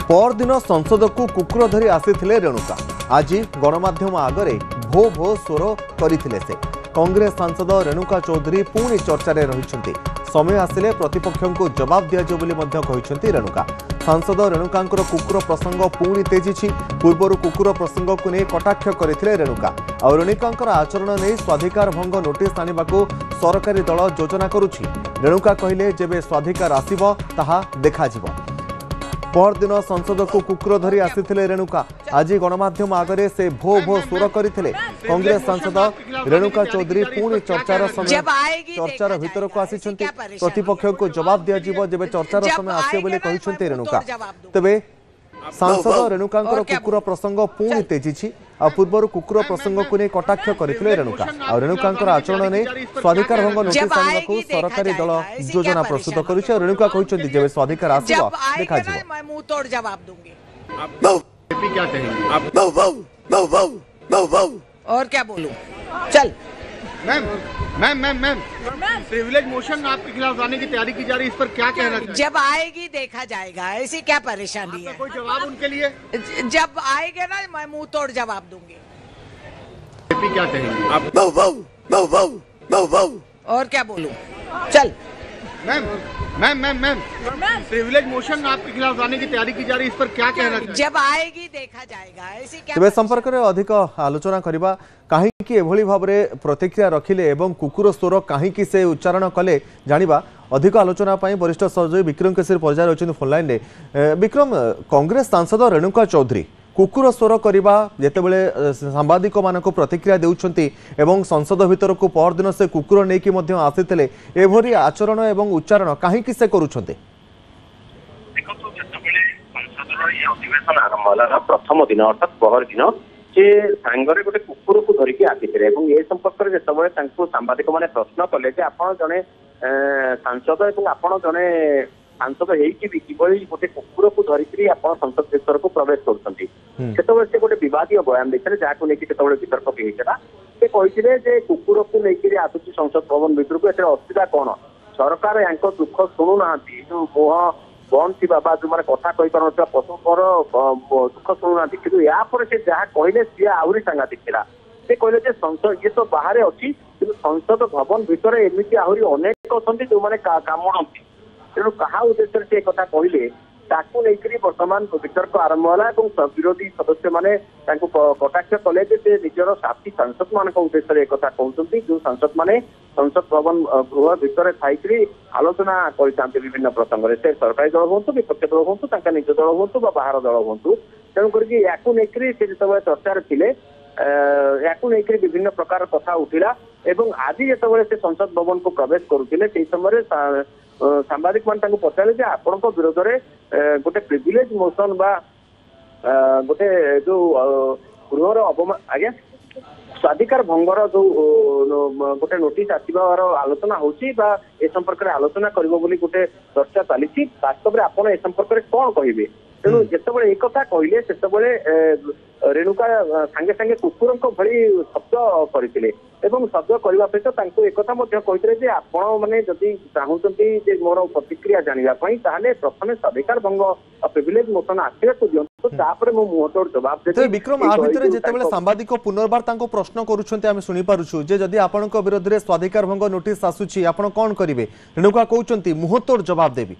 परदिन संसद को कुकुर धरी आसीथिले रेणुका आज गणमाध्यम आगरे भो भो स्वर करथिले से कांग्रेस सांसद रेणुका चौधरी पुणी चर्चार रही समय आसिले प्रतिपक्ष को जवाब दिजाव बोली रेणुका सांसद रेणुकांकर कुकुर प्रसंग पुणी तेजी पूर्वर कुकुर प्रसंग को नहीं कटाक्ष करथिले रेणुका और रेणुकांकर आचरण नहीं स्वाधिकार भंग नोटिस आने को सरकारी दल योजना करुछि। रेणुका कहले जेबे स्वाधिकार आसिबो ताहा देखाजिबो। परदिन संसद को कुकुर धरी आसीथिले रेणुका आज गणमाध्यम आगरे से भो भो स्वर करथिले कांग्रेस सांसद रेणुका चौधरी पुणी चर्चार समय चर्चार भीतर को आसीछन्ति प्रतिपक्ष को जवाब दिया जेबे चर्चार समय आसे बोली कहिसन्ति रेणुका। तबे सांसद रेणुकांकर कुकुर प्रसंग पुणी तेजी आ पूर्वर कुकुर प्रसंग को नहीं कटाक्ष करथिले रेणुका और रेणुकांकर आचरण ने स्वाधिकार भंग नोटिस आने को सरकारी दल योजना प्रस्तुत करुछि। रेणुका कहिसन्ति जेबे स्वाधिकार आसीबो देखा जिवो मैं मुंह तोड़ जवाब दूंगी। क्या कहेंगे और क्या बोलूं? चल मैम प्रिविलेज मोशन आपके खिलाफ लाने की तैयारी की जा रही है, इस पर क्या कहना चाहिए? जब आएगी देखा जाएगा, ऐसी क्या परेशानी है? कोई जवाब उनके लिए? जब आएगा ना मैं मुंह तोड़ जवाब दूंगी। क्या कहेंगे और क्या बोलूं? चल मैम प्रिविलेज मोशन आपके खिलाफ लाने की तैयारी की जा रही है, इस पर क्या कहना चाहिए? जब आएगी देखा जाएगा, ऐसी क्या तेज संपर्क में अधिक आलोचना करबा कहीं एभली भाव में प्रतिक्रिया रखिले एवं कुकुर स्वर कहीं से उच्चारण कले जानिबा। अधिक आलोचना वरिष्ठ सहयोगी विक्रम केसरी पर्याय रही फोनलाइन में। विक्रम, कांग्रेस सांसद रेणुका चौधरी कुकुर स्वर करबा जेतेबेले सांबादिक मानक प्रतिक्रिया देउछंती एवं संसद भीतर को परदिन से कुकुर नेकी मध्य आसीथिले एभरी आचरण एवं उच्चारण कहीं से करूछंती? देखो जेतेबेले संसदर ये अधिवेशन आरंभ होला प्रथम दिन अर्थात पहर दिन जे सांगरे गोटे कुकुर को धरिकी आसीथिले एवं ए संपर्क रे जेतेबेले तांको सांबादिक माने प्रश्न कले जे आपण जने सांसद एवं आपण जने सांसद होती गोटे कुकुर को धरिकी आप संसद भीतर को प्रवेश कर गोटे विवादीय बयान देते जहाँ लेकिन वितर्क भी होता से कहते कुकुर को लेकिन आसूची संसद भवन भीतर को असुविधा कौन सरकार या दुख शुणुना जो मुह बंद थी जो मैंने कथा कही पार पशुर दुख शुणुना कि यापर से जहाँ कहले सी आहरी सांघातिक था से कहले संसद ये तो बाहर अच्छी कि संसद भवन भितर एमती आहरी अनेक अच्छा जो मैंने काम तेणु क्या उद्देश्य से कथा कहले ताकू लेकर बर्तमान वितर्क आरंभ है विरोधी सदस्य मैंने कटाक्ष कले निजर साथी सांसद मान उद्देश्य एक कहते जो सांसद मैंने संसद भवन गृह भितर थी आलोचना करते विभिन्न प्रसंग में से सरकारी दल हूँ विपक्ष दल हूँ निज दल हूँ बाहर दल हूँ तेणुक से जो चर्चार थे या विभिन्न प्रकार कथा उठिला एवं आज जो से संसद भवन को प्रवेश करुले से समय सांबादिक मान पचारे आपण विरोध में गोटे प्रिविलेज मोशन बा गोटे जो गृहर अवमान आज्ञा स्वाधिकार भंगर जो गोटे नोटिस आसबार आलोचना होची बा ए संपर्क में आलोचना करिवो बोली गोटे चर्चा चली वास्तव में आपण ए संपर्क में कौन कहिबे? तेणु जिते एक कहले से रेणुका सांगे सांगे कुकुर भली शब्द करते शब्द करने सहित एक कहते आपण मैंने जदि चाहते मोर प्रतिक्रिया जानापी ताहले प्रथम स्वाधिकार भंग प्रिविलेज मोशन आसवा दिंतु तापर मो मुह तोड़ जवाब देते। विक्रम आ भितर जेतेबेले सांबादिक पुनर्बार तांको प्रश्न करूछन्ते आमे सुनि पारुछु जे जदि आपनक विरोध रे स्वाधिकार भंग नोटिस आसुछि आपण कोन करिवे? रेणुका कहउछन्ती मुह तोड़ जवाब देबी।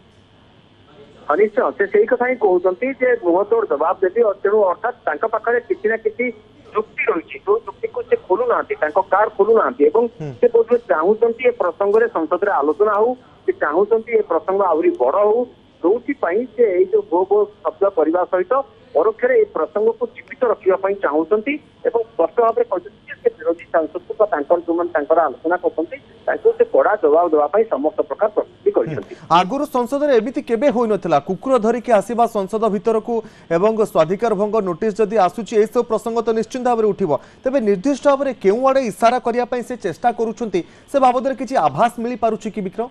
निश्चय से कथा ही कहते मुह तोड़ जवाब देती तेणु अर्थात पाखे किसी ना किसी जुक्ति रही जो जुक्ति को से खोलुना कार्ड खोलुना से बोध चाहते प्रसंग में संसद में आलोचना हो चाहते प्रसंग आहरी बड़ हो जो जो भो भो शब्द करने सहित परोक्ष प्रसंग को जीवित रखापी चाहते स्पष्ट भाव में कहते विरोधी सांसद को जो आलोचना करते कड़ा जवाब देवाई समस्त प्रकार प्रस्तुति कर आगुरी संसद में एमती केबे होई नथिला कुकुर धरिकी आसीबा संसद भीतर को एवं स्वाधिकार भंग नोटिस जदि आसुची ए सब प्रसंग तो निश्चित भाव में उठिबो तेबे निर्दिष्ट भाव में केउ आड़े इशारा करिया पई से चेष्टा करूछंती से बाबद रे किछि आभास मिली पारुछि कि विक्रम?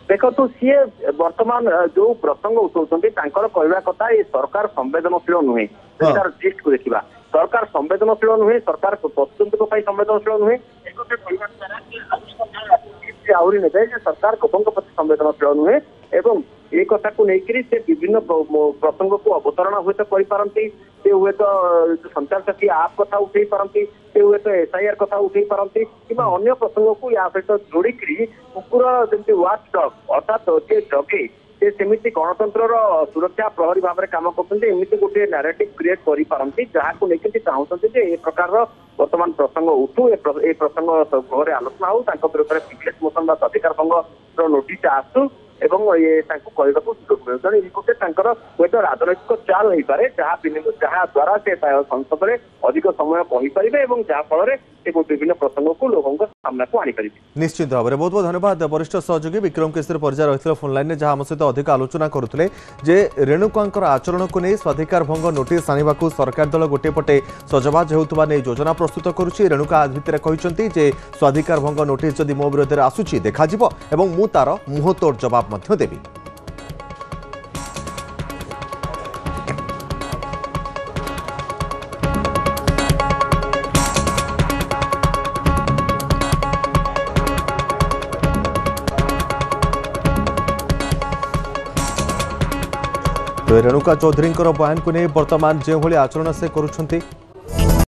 देखो तो सी वर्तमान जो प्रसंग उठाउछंती तांकर कहवा कथा ये सरकार संवेदनशील नुहे तार लिस्ट को देखिबा सरकार संवेदनशील नुहे सरकार प्रस्तुत संवेदनशील नुहे से आहरी ने सरकार कोपों प्रति संवेदनशील नुहे एवं ए कथा को लेकर से विभिन्न प्रसंग को अवतरण हुए तो करपारती से हुए तो संचार साथी आप कथा उठे पारती से हुए तो एसआईआर कथा उठे पारती कि अन्य प्रसंग को या सहित जोड़िकी कुकुर जमी वाच डग अर्थात जे जगे से सेमिति गणतंत्र सुरक्षा प्रहरी भाव में काम करते गोटे नारेटिव क्रिएट करपारती जहाँ को लेकिन चाहते ए प्रकार वर्तमान प्रसंग उठू ए प्रसंग गृह आलोचना हो विरोध में प्रिविलेज मोशन अधिकार भंग नोटिस आसू एवं ये गोटे हूँ राजनैतिक चाल हो पारे जहाँ द्वारा से संसद में अधिक समय कहीपर जहाँफल विभिन्न प्रसंग को लोगों सामना को आनीपर निश्चित भाव में बहुत बहुत धन्यवाद वरिष्ठ सहयोगी विक्रम केशरी परिजा रही फोन लाइन में जहां आम सहित अधिक आलोचना करुले जे रेणुका आचरण को नहीं स्वाधिकार भंग नोटिस आने सरकार दल गोटे पटे सजबाज होता नहीं योजना प्रस्तुत करुच्ची रेणुका भितर कहते जे स्वाधिकार भंग नोटिस जदि मो विरोध में आसूची देखा मु तार मुहतोड़ जवाब देवी। तो रेणुका चौधरी बयान को नहीं वर्तमान जो आचरण से करुछंती